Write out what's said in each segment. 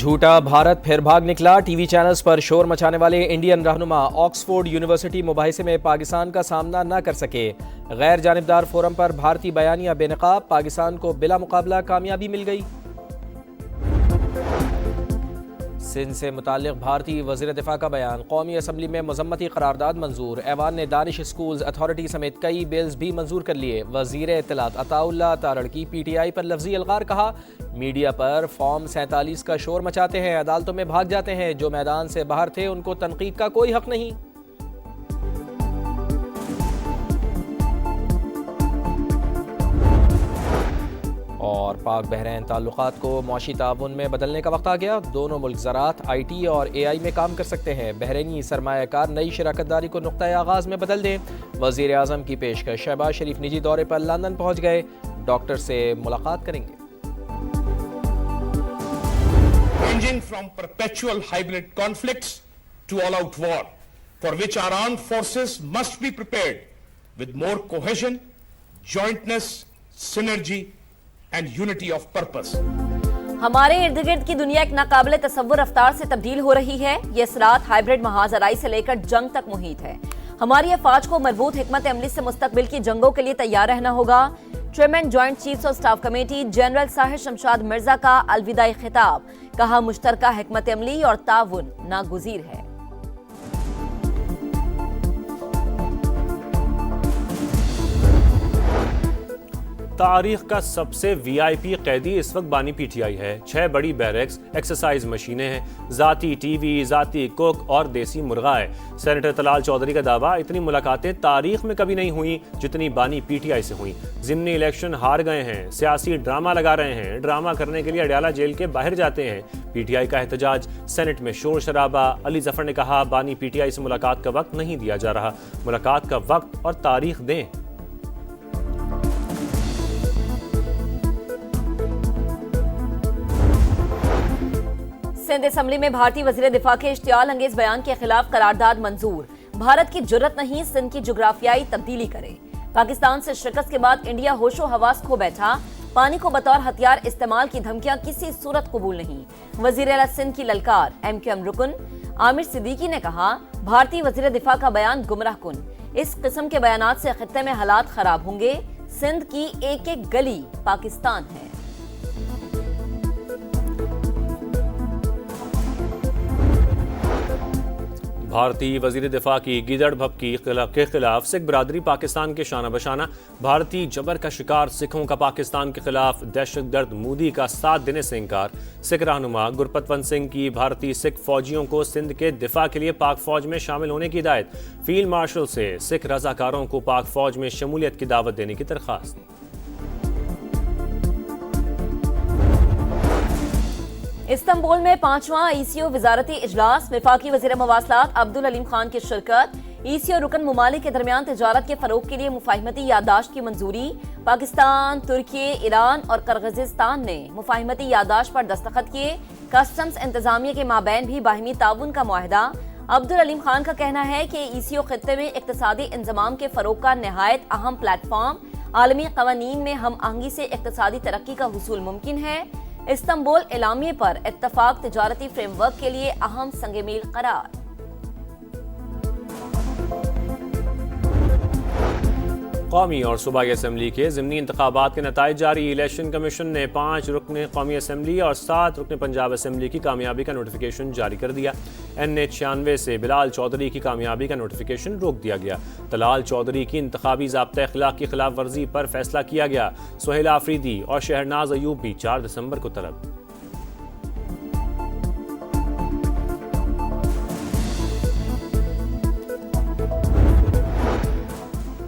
झूठा भारत फिर भाग निकला। टीवी चैनल्स पर शोर मचाने वाले इंडियन रहनुमा ऑक्सफोर्ड यूनिवर्सिटी मुबाहिसे में पाकिस्तान का सामना न कर सके। गैर जानिबदार फोरम पर भारतीय बयानिया बेनकाब, पाकिस्तान को बिला मुकाबला कामयाबी मिल गई। सिंध से मुताल्लिक भारतीय वज़ीर दिफा का बयान, कौमी असम्बली में मजम्मती करारदाद मंजूर। ऐवान ने दानिश स्कूल्स अथॉरिटी समेत कई बिल्स भी मंजूर कर लिए। वज़ीर इत्तलात अताउल्लाह तारड़ की PTI पर लफ्जी अलगार, कहा मीडिया पर फॉर्म 47 का शोर मचाते हैं, अदालतों में भाग जाते हैं। जो मैदान से बाहर थे उनको तनकीद का कोई हक नहीं। और पाक बहरैन ताल्लुकात को मौशी ताउन में बदलने का वक्त आ गया। दोनों मुल्क ज़राअत, IT और AI में काम कर सकते हैं। बहरैनी सरमायाकार नई शराकतदारी को नुक्ता आगाज़ में बदल दें। वज़ीर आज़म की पेशकश। शहबाज शरीफ निजी दौरे पर लंदन पहुँच गए, डॉक्टर से मुलाकात करेंगे। Ranging from perpetual hybrid conflicts to all-out war, for which our armed forces must be prepared with more cohesion, jointness, synergy and unity of purpose. हमारे इर्द गिर्द की दुनिया एक नाकाबिले तसव्वुर रफ्तार से तब्दील हो रही है। ये असरात हाइब्रिड महाजराई से लेकर जंग तक मुहित है। हमारी अफवाज को मजबूत हिकमत अमली से मुस्तकबिल की जंगों के लिए तैयार रहना होगा। Chairman joint chiefs of staff committee general Sahir Shamshad Mirza का अलविदाई खिताब, कहा मुश्तरका हिकमत अमली और ताउन नागुज़ीर है। तारीख का सबसे VIP कैदी इस वक्त बानी PTI है। 6 बड़ी बैरक्स, एक्सरसाइज मशीनें हैं, जाती TV, जाती कुक और देसी मुर्गा है। सेनेटर तलाल चौधरी का दावा, इतनी मुलाकातें तारीख में कभी नहीं हुई जितनी बानी PTI से हुई। ज़िमनी इलेक्शन हार गए हैं, सियासी ड्रामा लगा रहे हैं, ड्रामा करने के लिए अडयाला जेल के बाहर जाते हैं। PTI का एहतजाज, सेनेट में शोर शराबा। अली जफर ने कहा बानी PTI से मुलाकात का वक्त नहीं दिया जा रहा, मुलाकात का वक्त और तारीख दें। सिंध असम्बली में भारतीय वज़ीर दिफा के इश्तियाल अंगेज बयान के खिलाफ करारदाद मंजूर। भारत की जुर्रत नहीं सिंध की जुग्राफियाई तब्दीली करे। पाकिस्तान से शिकस्त के बाद इंडिया होशो हवास खो बैठा। पानी को बतौर हथियार इस्तेमाल की धमकियां किसी सूरत कबूल नहीं। वज़ीर आला सिंध की ललकार। MQM रुकन आमिर सिद्दीकी ने कहा भारतीय वज़ीर दिफा का बयान गुमराह कुन। इस किस्म के बयानात से खित्ते में हालात खराब होंगे। सिंध की एक एक गली पाकिस्तान है। भारतीय वज़ीर दिफा की गिदड़ भपकी के खिलाफ सिख बरादरी पाकिस्तान के शाना बशाना। भारतीय जबर का शिकार सिखों का पाकिस्तान के खिलाफ दहशतगर्द मोदी का साथ देने से इनकार। सिख रहनुमा गुरपतवंत सिंह की भारतीय सिख फौजियों को सिंध के दिफा के लिए पाक फौज में शामिल होने की हिदायत। फील्ड मार्शल से सिख रजाकारों को पाक फौज में शमूलियत की दावत देने की दरख्वास्त। इस्तांबुल में 5वां ECO वजारती इजलास। वफाकी वज़ीर मवासलात अब्दुल अलीम खान की शिरकत। ECO रुकन मुमालिक के दरमियान तजारत के फरोग के लिए मुफाहिमती यादाश्त की मंजूरी। पाकिस्तान, तुर्की, ईरान और किर्गिज़स्तान ने मुफाहिमती यादाश्त पर दस्तखत किए। कस्टम्स इंतजामिया के माबैन भी बाहिमी ताउन का मुआहदा। अब्दुल अलीम खान का कहना है कि ECO खित्ते में इक्तिसादी इंजमाम के फरोग का नहायत अहम प्लेटफॉर्म। आलमी कवानीन में हम आहंगी से इक्तिसादी तरक्की का हुसूल मुमकिन है। इस्तांबुल एलामिये पर इत्तफाक तिजारती फ्रेमवर्क के लिए अहम संग-ए-मील करार। कौमी और सूबाई असम्बली के ज़िमनी इंतखाबात के नताइज जारी। इलेक्शन कमीशन ने 5 रुकन कौमी असम्बली और 7 रुकन पंजाब असम्बली की कामयाबी का नोटिफिकेशन जारी कर दिया। NH 96 से बिलाल चौधरी की कामयाबी का नोटिफिकेशन रोक दिया गया। तलाल चौधरी की इंतखाबी ज़ाब्ता अखलाक की खिलाफ वर्जी पर फैसला किया गया। सुहेल आफरीदी और शहरनाज अयूब भी 4 दिसंबर को तलब।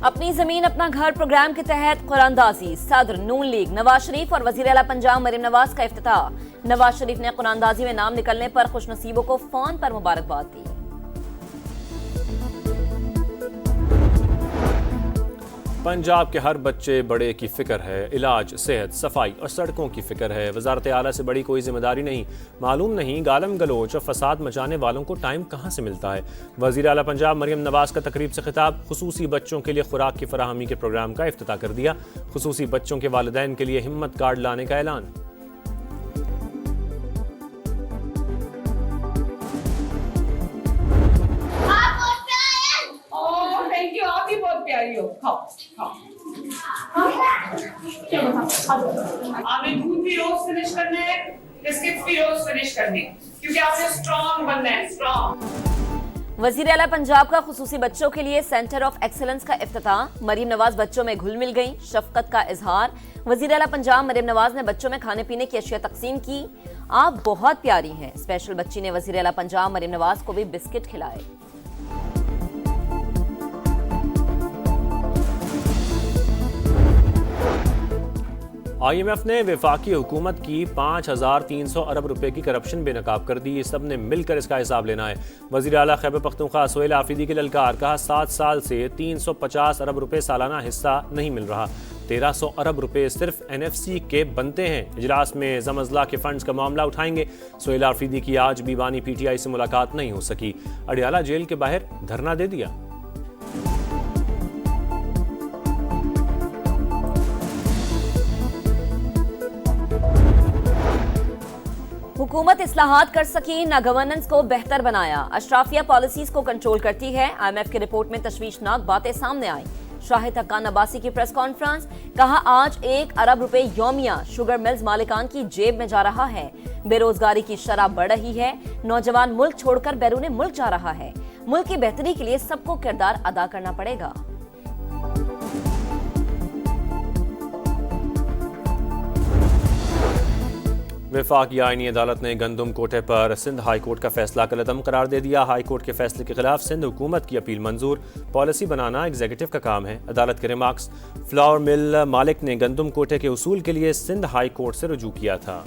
अपनी जमीन अपना घर प्रोग्राम के तहत कुरानदाजी। सदर नून लीग नवाज शरीफ और वजीर आला पंजाब मरीम नवाज का इफ्तिताह। नवाज शरीफ ने कुरानदाजी में नाम निकलने पर खुशनसीबों को फोन पर मुबारकबाद दी। पंजाब के हर बच्चे बड़े की फिक्र है। इलाज, सेहत, सफाई और सड़कों की फिक्र है। वजारत आला से बड़ी कोई जिम्मेदारी नहीं। मालूम नहीं गालम गलोच और फसाद मचाने वालों को टाइम कहाँ से मिलता है। वजीर आला पंजाब मरीम नवाज का तकरीब से खिताब। खुसूसी बच्चों के लिए खुराक की फराहमी के प्रोग्राम का इफ्तिताह कर दिया। खुसूसी बच्चों के वालिदैन के लिए हिम्मत कार्ड लाने का ऐलान। आपने दूध भी रोज फिनिश करना है, बिस्किट्स भी रोज फिनिश करने हैं, क्योंकि आपने स्ट्रॉन्ग बनना है, स्ट्रॉन्ग। वजीर आला पंजाब का खुसूसी बच्चों के लिए सेंटर ऑफ एक्सीलेंस का इफ्तिताह। मरीम नवाज बच्चों में घुल मिल गई, शफकत का इजहार। वजीर आला पंजाब मरीम नवाज ने बच्चों में खाने पीने की अशिया तकसीम की। आप बहुत प्यारी हैं, स्पेशल बच्ची ने वजीर आला पंजाब मरीम नवाज को भी बिस्किट खिलाए। IMF ने वफाकी हुकूमत की 5,300 अरब रुपए की करप्शन बेनकाब कर दी। सब ने मिलकर इसका हिसाब लेना है। वज़ीर आला खैबर पख्तूनख्वा सोहेल आफरीदी के ललकार, कहा 7 साल से 350 अरब रुपए सालाना हिस्सा नहीं मिल रहा। 1300 अरब रुपए सिर्फ NFC के बनते हैं। इजलास में जमजला के फंड्स का मामला उठाएंगे। सोहेल आफरीदी की आज भी बानी PTI से मुलाकात नहीं हो सकी। अडियाला जेल के बाहर धरना दे दिया। हुकूमत इस्लाहात कर सकी, न गवर्नेंस को बेहतर बनाया। अशराफिया पॉलिसीज को कंट्रोल करती है। IMF की रिपोर्ट में तशवीशनाक बातें सामने आई। शाहिद हक्कान अब्बासी की प्रेस कॉन्फ्रेंस, कहा आज 1 अरब रुपए यौमिया शुगर मिल्स मालिकान की जेब में जा रहा है। बेरोजगारी की शरह बढ़ रही है। नौजवान मुल्क छोड़कर बैरून मुल्क जा रहा है। मुल्क की बेहतरी के लिए सबको किरदार अदा करना पड़ेगा। वफाकी आईनी अदालत ने गंदम कोटे पर सिंध हाई कोर्ट का फैसला कलअदम करार दे दिया। हाई कोर्ट के फैसले के खिलाफ सिंध हुकूमत की अपील मंजूर। पॉलिसी बनाना एग्जीक्यूटिव का काम है। अदालत के रिमार्क्स, फ्लावर मिल मालिक ने गंदम कोटे के उसूल के लिए सिंध हाई कोर्ट से रुजू किया था।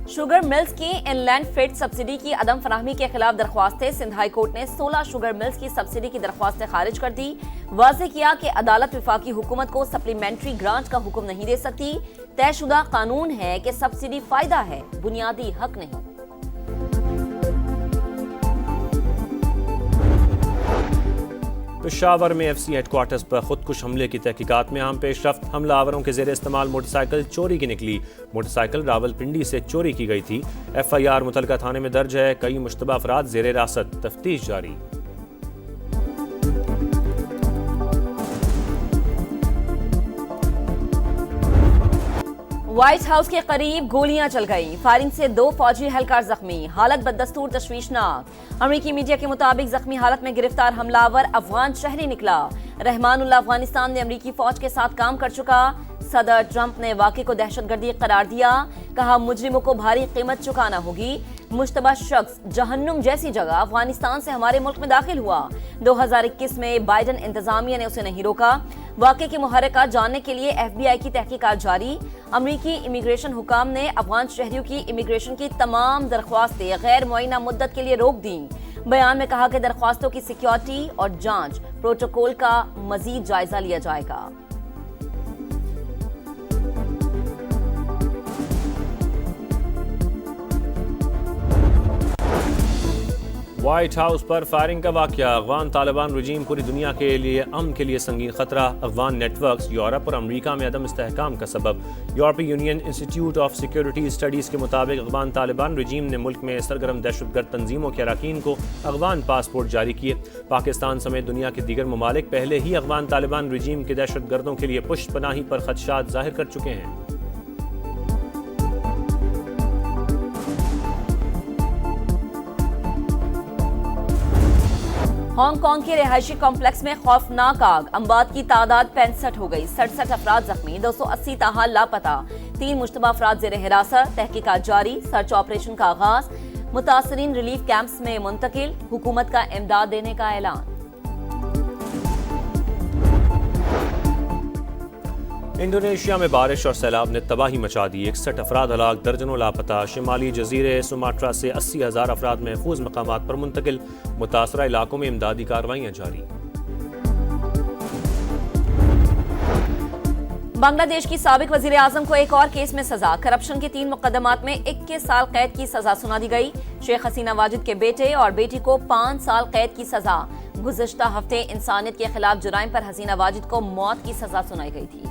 शुगर मिल्स की इनलैंड फ्रेट सब्सिडी की अदम फराहमी के खिलाफ दरख्वास्तें। सिंध हाई कोर्ट ने 16 शुगर मिल्स की सब्सिडी की दरख्वास्तें खारिज कर दी। वाज़ेह किया कि अदालत वफाकी हुकूमत को सप्लीमेंट्री ग्रांट का हुक्म नहीं दे सकती। तयशुदा कानून है कि सब्सिडी फायदा है, बुनियादी हक नहीं। पेशावर में FC हेडक्वार्टर्स पर खुदकुश हमले की तहकीकात में अहम पेशरफ्त। हमलावरों के जेर इस्तेमाल मोटरसाइकिल चोरी की निकली। मोटरसाइकिल रावलपिंडी से चोरी की गई थी। FIR मुतलका थाने में दर्ज है। कई मुश्तबा अफराद जेर हिरासत, तफ्तीश जारी। व्हाइट हाउस के करीब गोलियां चल गई। फायरिंग से 2 फौजी एहलकार जख्मी। हालत बददस्तूर तशवीशनाक। अमेरिकी मीडिया के मुताबिक जख्मी हालत में गिरफ्तार हमलावर अफगान शहरी निकला। रहमानुल्लाह अफगानिस्तान में अमेरिकी फौज के साथ काम कर चुका। सदर ट्रंप ने वाक़े को दहशतगर्दी करार दिया। कहा मुजरिमों को भारी कीमत चुकाना होगी। मुश्तबा शख्स जहन्नुम जैसी जगह अफगानिस्तान से हमारे मुल्क में दाखिल हुआ। 2021 में बाइडन इंतजामिया ने उसे नहीं रोका। वाक़े की मुहर्रिकात जानने के लिए FBI की तहकीकात जारी। अमरीकी इमिग्रेशन हुकाम ने अफगान शहरियों की इमिग्रेशन की तमाम दरख्वास्तें गैर मुअय्यना मुद्दत के लिए रोक दी। बयान में कहा कि दरख्वास्तों की सिक्योरिटी और जांच प्रोटोकॉल का मजीद जायजा लिया जाएगा। व्हाइट हाउस पर फायरिंग का वाकया। अफगान तालिबान रजीम पूरी दुनिया के लिए अमन के लिए संगीन खतरा। अफगान नेटवर्क्स यूरोप और अमेरिका में अदम इस्तेहकाम का सबब। यूरोपीय union institute of security studies के मुताबिक अफगान तालिबान रजीम ने मुल्क में सरगर्म दहशतगर्द तंजीमों के अरकान को अफगान पासपोर्ट जारी किए। पाकिस्तान समेत दुनिया के दीगर ममालिक पहले ही अफगान तालिबान रजीम के दहशतगर्दों के लिए पुष्ट पनाही पर खदशात जाहिर कर चुके हैं। हांगकांग के रिहायशी कॉम्प्लेक्स में खौफनाक आग। अमवात की तादाद 65 हो गई। 67 अफराद जख्मी, 280 ताहाल लापता। 3 मुश्तबा अफराद जेर हिरासत। तहकीकात जारी। सर्च ऑपरेशन का आगाज। मुतासरीन रिलीफ कैंप्स में मुंतकिल। हुकूमत का इमदाद देने का ऐलान। इंडोनेशिया में बारिश और सैलाब ने तबाही मचा दी। 61 अफराद हलाक, दर्जनों लापता। शिमाली जजीरे सुमात्रा से 80,000 अफराद महफूज मकामात पर मुंतकिल। मुतासरा इलाकों में इमदादी कार्रवाइयाँ जारी। बांग्लादेश की साबिक वजीर आजम को एक और केस में सजा। करप्शन के 3 मुकदमात में 21 साल कैद की सजा सुना दी गई। शेख हसीना वाजिद के बेटे और बेटी को 5 साल कैद की सजा। गुज़िश्ता हफ्ते इंसानियत के खिलाफ जुराइम पर हसीना वाजिद को मौत की सजा सुनाई गई थी।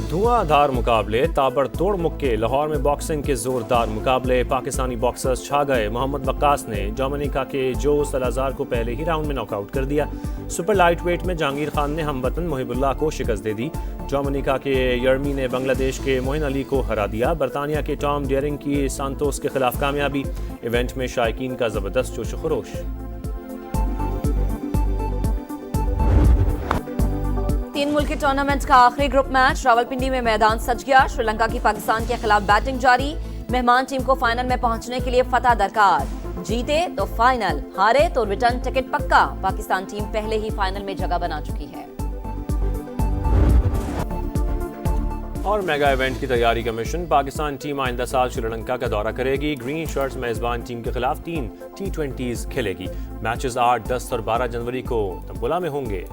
धुआंधार मुकाबले, ताबड़तोड़ मुक्के। लाहौर में बॉक्सिंग के जोरदार मुकाबले, पाकिस्तानी बॉक्सर्स छा गए। मोहम्मद वक्कास ने डोमिनिका के जो सलाजार को पहले ही राउंड में नॉकआउट कर दिया। सुपर लाइट वेट में जहांगीर खान ने हमवतन मुहिबुल्लाह को शिकस्त दे दी। डोमिनिका के यर्मी ने बांग्लादेश के मोइन अली को हरा दिया। बरतानिया के टॉम डेयरिंग की सांतोस के खिलाफ कामयाबी। इवेंट में शायकीन का जबरदस्त जोश खरोश। 3 मुल्की टूर्नामेंट का आखिरी ग्रुप मैच रावलपिंडी में मैदान सज गया। श्रीलंका की पाकिस्तान के खिलाफ बैटिंग जारी। मेहमान टीम को फाइनल में पहुंचने के लिए फतह दरकार। जीते तो फाइनल, हारे तो रिटर्न टिकट पक्का। पाकिस्तान टीम पहले ही फाइनल में जगह बना चुकी है। और मेगा इवेंट की तैयारी का मिशन। पाकिस्तान टीम आइंदा साल श्रीलंका का दौरा करेगी। ग्रीन शर्ट्स मेजबान टीम के खिलाफ 3 T20s खेलेगी। मैचेस 8, 10 और 12 जनवरी को तंबुला में होंगे।